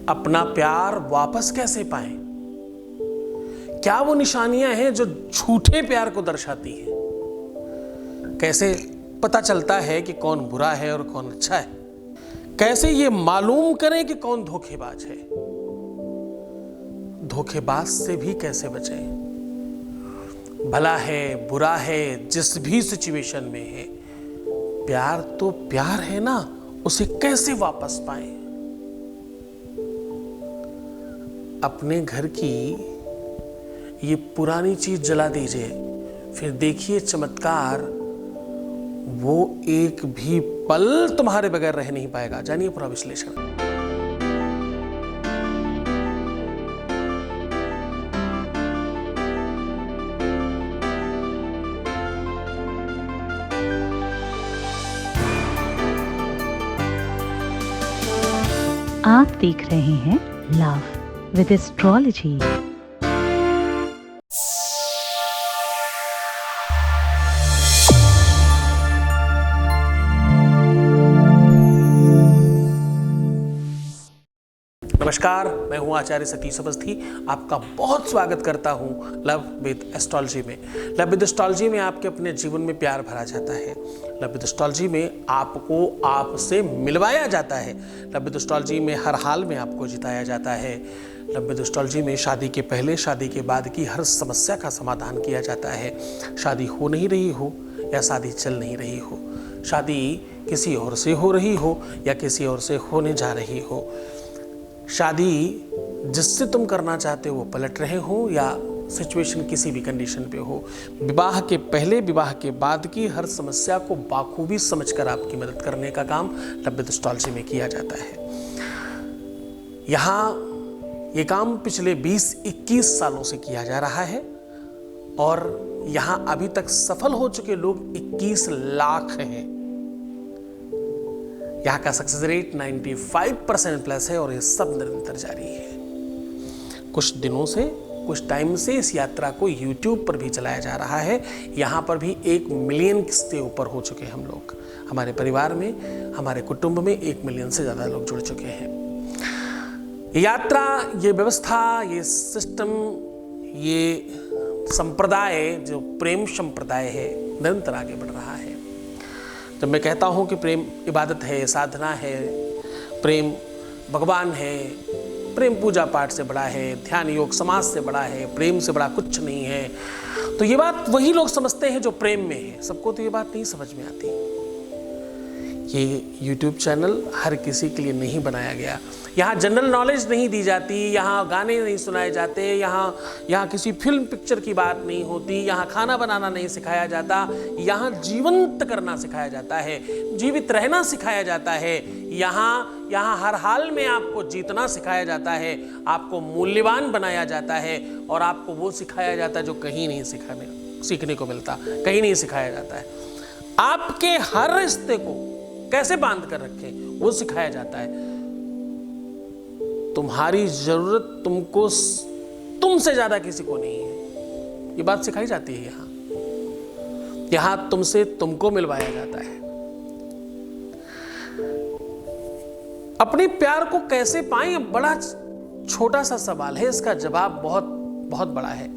अपना प्यार वापस कैसे पाएं? क्या वो निशानियां हैं जो झूठे प्यार को दर्शाती हैं? कैसे पता चलता है कि कौन बुरा है और कौन अच्छा है? कैसे ये मालूम करें कि कौन धोखेबाज है? धोखेबाज से भी कैसे बचें? भला है बुरा है, जिस भी सिचुएशन में है, प्यार तो प्यार है ना, उसे कैसे वापस पाएं? अपने घर की ये पुरानी चीज जला दीजिए, फिर देखिए चमत्कार, वो एक भी पल तुम्हारे बगैर रह नहीं पाएगा। जानिए पूरा विश्लेषण। आप देख रहे हैं लव विद एस्ट्रोलॉजी। नमस्कार, मैं हूं आचार्य सतीश अवस्थी। आपका बहुत स्वागत करता हूं लव विद एस्ट्रोलॉजी में। लव विद एस्ट्रोलॉजी में आपके अपने जीवन में प्यार भरा जाता है। लव विद एस्ट्रोलॉजी में आपको आपसे मिलवाया जाता है। लव विद एस्ट्रोलॉजी में हर हाल में आपको जिताया जाता है। लव विद एस्ट्रोलॉजी में शादी के पहले, शादी के बाद की हर समस्या का समाधान किया जाता है। शादी हो नहीं रही हो या शादी चल नहीं रही हो, शादी किसी और से हो रही हो या किसी और से होने जा रही हो, शादी जिससे तुम करना चाहते हो वो पलट रहे हो या सिचुएशन किसी भी कंडीशन पे हो, विवाह के पहले विवाह के बाद की हर समस्या को बाखूबी समझकर आपकी मदद करने का काम लव विद एस्ट्रोलॉजी में किया जाता है। यहाँ ये काम पिछले 20-21 सालों से किया जा रहा है और यहाँ अभी तक सफल हो चुके लोग 21 लाख हैं। यहाँ का सक्सेस रेट 95% प्लस है और ये सब निरंतर जारी है। कुछ दिनों से, कुछ टाइम से इस यात्रा को YouTube पर भी चलाया जा रहा है। यहाँ पर भी 1 मिलियन से ऊपर हो चुके हैं हम लोग। हमारे परिवार में, हमारे कुटुंब में 1 मिलियन से ज़्यादा लोग जुड़ चुके हैं। ये यात्रा, ये व्यवस्था, ये सिस्टम, ये संप्रदाय जो प्रेम संप्रदाय है, निरंतर आगे बढ़ रहा है। जब मैं कहता हूँ कि प्रेम इबादत है, साधना है, प्रेम भगवान है, प्रेम पूजा पाठ से बड़ा है, ध्यान योग समाज से बड़ा है, प्रेम से बड़ा कुछ नहीं है, तो ये बात वही लोग समझते हैं जो प्रेम में है। सबको तो ये बात नहीं समझ में आती। ये YouTube चैनल हर किसी के लिए नहीं बनाया गया। यहाँ जनरल नॉलेज नहीं दी जाती, यहाँ गाने नहीं सुनाए जाते, यहाँ किसी फिल्म पिक्चर की बात नहीं होती, यहाँ खाना बनाना नहीं सिखाया जाता, यहाँ जीवंत करना सिखाया जाता है, जीवित रहना सिखाया जाता है। यहाँ हर हाल में आपको जीतना सिखाया जाता है, आपको मूल्यवान बनाया जाता है और आपको वो सिखाया जाता है जो कहीं नहीं सीखने को मिलता, कहीं नहीं सिखाया जाता है। आपके हर रिश्ते को कैसे बांध कर रखें वो सिखाया जाता है। तुम्हारी जरूरत तुमसे ज्यादा किसी को नहीं है, ये बात सिखाई जाती है। यहां तुमसे तुमको मिलवाया जाता है। अपने प्यार को कैसे पाएं, बड़ा छोटा सा सवाल है, इसका जवाब बहुत बहुत बड़ा है।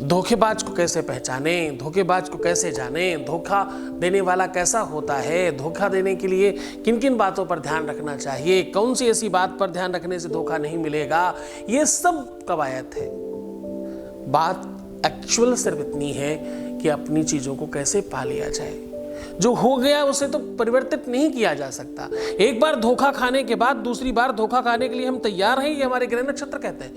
धोखेबाज को कैसे पहचाने, धोखेबाज को कैसे जाने, धोखा देने वाला कैसा होता है, धोखा देने के लिए किन किन बातों पर ध्यान रखना चाहिए, कौन सी ऐसी बात पर ध्यान रखने से धोखा नहीं मिलेगा, ये सब कवायद है। बात एक्चुअल सिर्फ इतनी है कि अपनी चीजों को कैसे पा लिया जाए। जो हो गया उसे तो परिवर्तित नहीं किया जा सकता। एक बार धोखा खाने के बाद दूसरी बार धोखा खाने के लिए हम तैयार हैं, ये हमारे ग्रह नक्षत्र कहते हैं,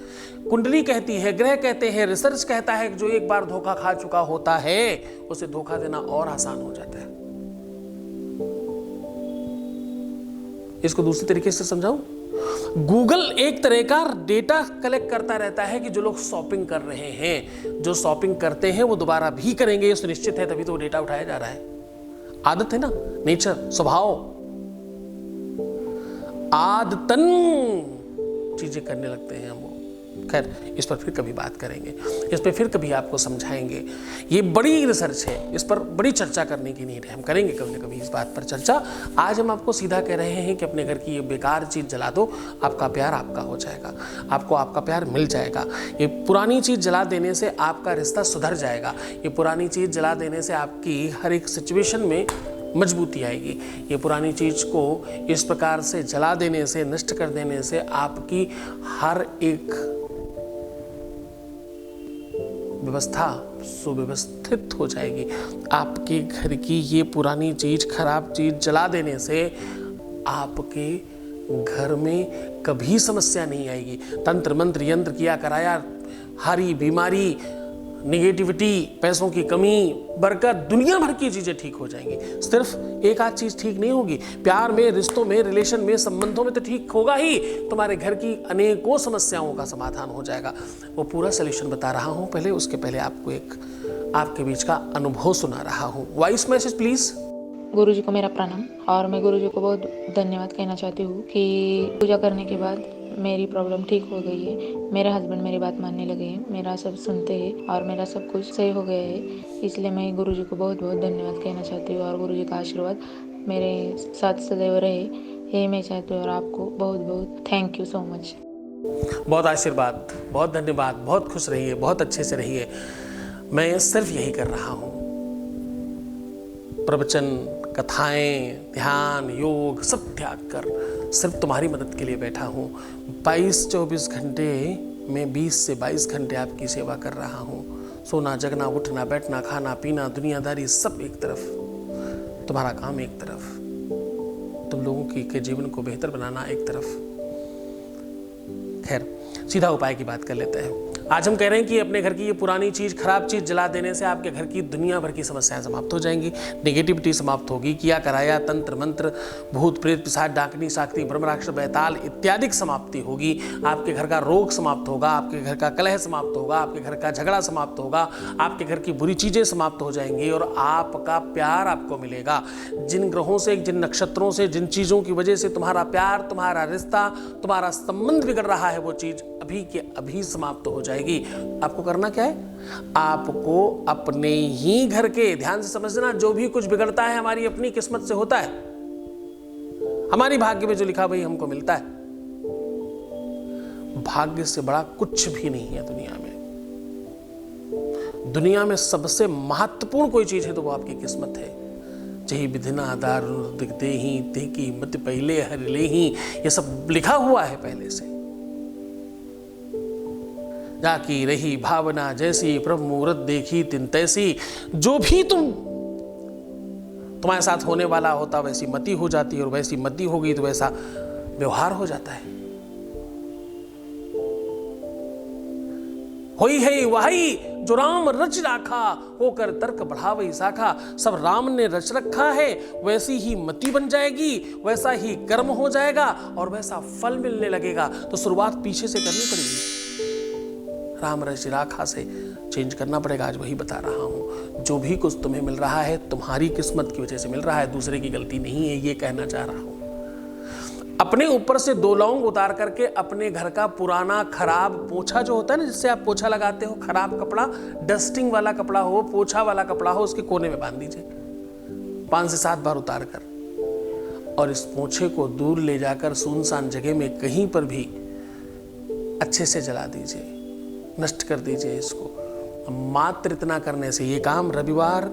कुंडली कहती है, ग्रह कहते हैं, रिसर्च कहता है कि जो एक बार धोखा खा चुका होता है उसे धोखा देना और आसान हो जाता है। इसको दूसरे तरीके से समझाऊं, गूगल एक तरह का डेटा कलेक्ट करता रहता है कि जो लोग शॉपिंग कर रहे हैं, जो शॉपिंग करते हैं वो दोबारा भी करेंगे, ये सुनिश्चित है, तभी तो डेटा उठाया जा रहा है। आदत है ना, नेचर, स्वभाव, आदतन चीजें करने लगते हैं हम, वो खैर, इस पर फिर कभी बात करेंगे, इस पर फिर कभी आपको समझाएंगे। ये बड़ी रिसर्च है, इस पर बड़ी चर्चा करने की नीड है, हम करेंगे कभी ना कभी इस बात पर चर्चा। आज हम आपको सीधा कह रहे हैं कि अपने घर की ये बेकार चीज़ जला दो, आपका प्यार आपका हो जाएगा, आपको आपका प्यार मिल जाएगा। ये पुरानी चीज़ जला देने से आपका रिश्ता सुधर जाएगा। ये पुरानी चीज़ जला देने से आपकी हर एक सिचुएशन में मजबूती आएगी। ये पुरानी चीज़ को इस प्रकार से जला देने से, नष्ट कर देने से आपकी हर एक व्यवस्था सुव्यवस्थित हो जाएगी। आपके घर की ये पुरानी चीज़, खराब चीज़ जला देने से आपके घर में कभी समस्या नहीं आएगी। तंत्र मंत्र यंत्र किया कराया, हारी बीमारी, निगेटिविटी, पैसों की कमी, बरकत, दुनिया भर की चीज़ें ठीक हो जाएंगी। सिर्फ एक आध चीज़ ठीक नहीं होगी, प्यार में, रिश्तों में, रिलेशन में, संबंधों में तो ठीक होगा ही, तुम्हारे घर की अनेकों समस्याओं का समाधान हो जाएगा। वो पूरा सलूशन बता रहा हूँ, पहले उसके पहले आपको एक आपके बीच का अनुभव सुना रहा हूँ। Voice message please. गुरु जी को मेरा प्रणाम, और मैं गुरु जी को बहुत धन्यवाद कहना चाहती हूँ कि पूजा करने के बाद मेरी प्रॉब्लम ठीक हो गई है। मेरे हस्बैंड मेरी बात मानने लगे हैं, मेरा सब सुनते हैं और मेरा सब कुछ सही हो गया है। इसलिए मैं गुरु जी को बहुत बहुत धन्यवाद कहना चाहती हूँ और गुरु जी का आशीर्वाद मेरे साथ सदैव रहे, यही मैं चाहती हूँ। और आपको बहुत बहुत थैंक यू सो मच। बहुत आशीर्वाद, बहुत धन्यवाद, बहुत खुश रहिए, बहुत अच्छे से रहिए। मैं सिर्फ यही कर रहा हूँ, प्रवचन, कथाएं, ध्यान, योग सब त्याग कर सिर्फ तुम्हारी मदद के लिए बैठा हूँ। 22-24 घंटे में 20 से 22 घंटे आपकी सेवा कर रहा हूँ। सोना, जगना, उठना, बैठना, खाना, पीना, दुनियादारी सब एक तरफ, तुम्हारा काम एक तरफ, तुम लोगों के जीवन को बेहतर बनाना एक तरफ। खैर, सीधा उपाय की बात कर लेते हैं। आज हम कह रहे हैं कि अपने घर की ये पुरानी चीज़, खराब चीज़ जला देने से आपके घर की दुनिया भर की समस्याएं समाप्त हो जाएंगी, नेगेटिविटी समाप्त होगी, किया कराया, तंत्र मंत्र, भूत प्रेत, पिशाच, डाकनी, शाक्ति, ब्रह्म राक्षस, बैताल इत्यादि समाप्ति होगी। आपके घर का रोग समाप्त होगा, आपके घर का कलह समाप्त होगा, आपके घर का झगड़ा समाप्त होगा, आपके घर की बुरी चीज़ें समाप्त हो जाएंगी और आपका प्यार आपको मिलेगा। जिन ग्रहों से, जिन नक्षत्रों से, जिन चीज़ों की वजह से तुम्हारा प्यार, तुम्हारा रिश्ता, तुम्हारा संबंध बिगड़ रहा है, वो चीज़ अभी के अभी समाप्त हो जाएगी। आपको करना क्या है? आपको अपने ही घर के, ध्यान से समझना, जो भी कुछ बिगड़ता है हमारी अपनी किस्मत से होता है, हमारी भाग्य में जो लिखा वही हमको मिलता है। भाग्य से बड़ा कुछ भी नहीं है दुनिया में। दुनिया में सबसे महत्वपूर्ण कोई चीज है तो वो आपकी किस्मत है। जही विधिना दारुण दिखते ही देखी मत पहले हर ले ही, ये सब लिखा हुआ है पहले से। जाकी रही भावना जैसी प्रभु मुहूर्त देखी तिन तैसी, जो भी तुम्हारे साथ होने वाला होता वैसी मति हो जाती है, और वैसी मति होगी तो वैसा व्यवहार हो जाता है। होई है वही जो राम रच राखा, होकर तर्क बढ़ावई शाखा। सब राम ने रच रखा है, वैसी ही मति बन जाएगी, वैसा ही कर्म हो जाएगा और वैसा फल मिलने लगेगा। तो शुरुआत पीछे से करनी पड़ेगी, राम रच राखा से चेंज करना पड़ेगा। आज वही बता रहा हूं, जो भी कुछ तुम्हें मिल रहा है तुम्हारी किस्मत की वजह से मिल रहा है, दूसरे की गलती नहीं है, ये कहना चाह रहा हूं। अपने ऊपर से 2 लौंग उतार करके अपने घर का पुराना खराब पोछा जो होता है ना, जिससे आप पोछा लगाते हो, खराब कपड़ा, डस्टिंग वाला कपड़ा हो, पोछा वाला कपड़ा हो, उसके कोने में बांध दीजिए 5 से 7 बार उतार कर, और इस पोछे को दूर ले जाकर सुनसान जगह में कहीं पर भी अच्छे से जला दीजिए, नष्ट कर दीजिए इसको। मात्र इतना करने से ये काम रविवार,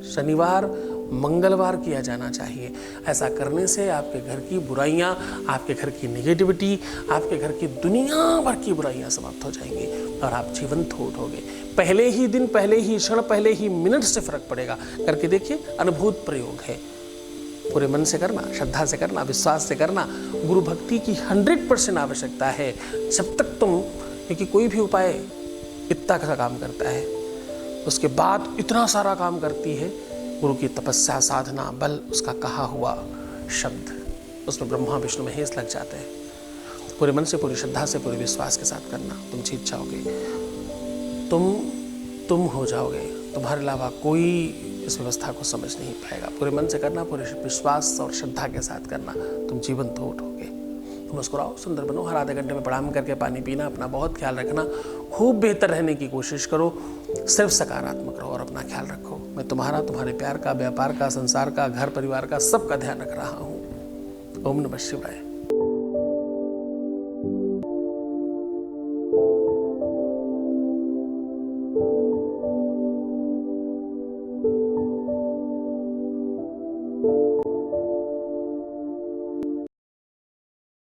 शनिवार, मंगलवार किया जाना चाहिए। ऐसा करने से आपके घर की बुराइयां, आपके घर की नेगेटिविटी, आपके घर की दुनिया भर की बुराइयां समाप्त हो जाएंगी और आप जीवंत हो उठोगे। पहले ही दिन, पहले ही क्षण, पहले ही मिनट से फर्क पड़ेगा। करके देखिए, अनुभूत प्रयोग है। पूरे मन से करना, श्रद्धा से करना, विश्वास से करना। गुरु भक्ति की 100% आवश्यकता है। जब तक तुम, क्योंकि कोई भी उपाय इतना का काम करता है, उसके बाद इतना सारा काम करती है गुरु की तपस्या, साधना, बल, उसका कहा हुआ शब्द, उसमें ब्रह्मा विष्णु महेश लग जाते हैं। पूरे मन से, पूरी श्रद्धा से, पूरे विश्वास के साथ करना, तुम जीत जाओगे। तुम हो जाओगे। तुम्हारे अलावा कोई इस व्यवस्था को समझ नहीं पाएगा। पूरे मन से करना, पूरे विश्वास और श्रद्धा के साथ करना, तुम जीवंत हो उठोगे। मुस्कुराओ, सुंदर बनो, हर आधे घंटे में प्रणाम करके पानी पीना, अपना बहुत ख्याल रखना, खूब बेहतर रहने की कोशिश करो, सिर्फ सकारात्मक रहो और अपना ख्याल रखो। मैं तुम्हारा, तुम्हारे प्यार का, व्यापार का, संसार का, घर परिवार का, सबका ध्यान रख रहा हूँ। ओम नमः शिवाय।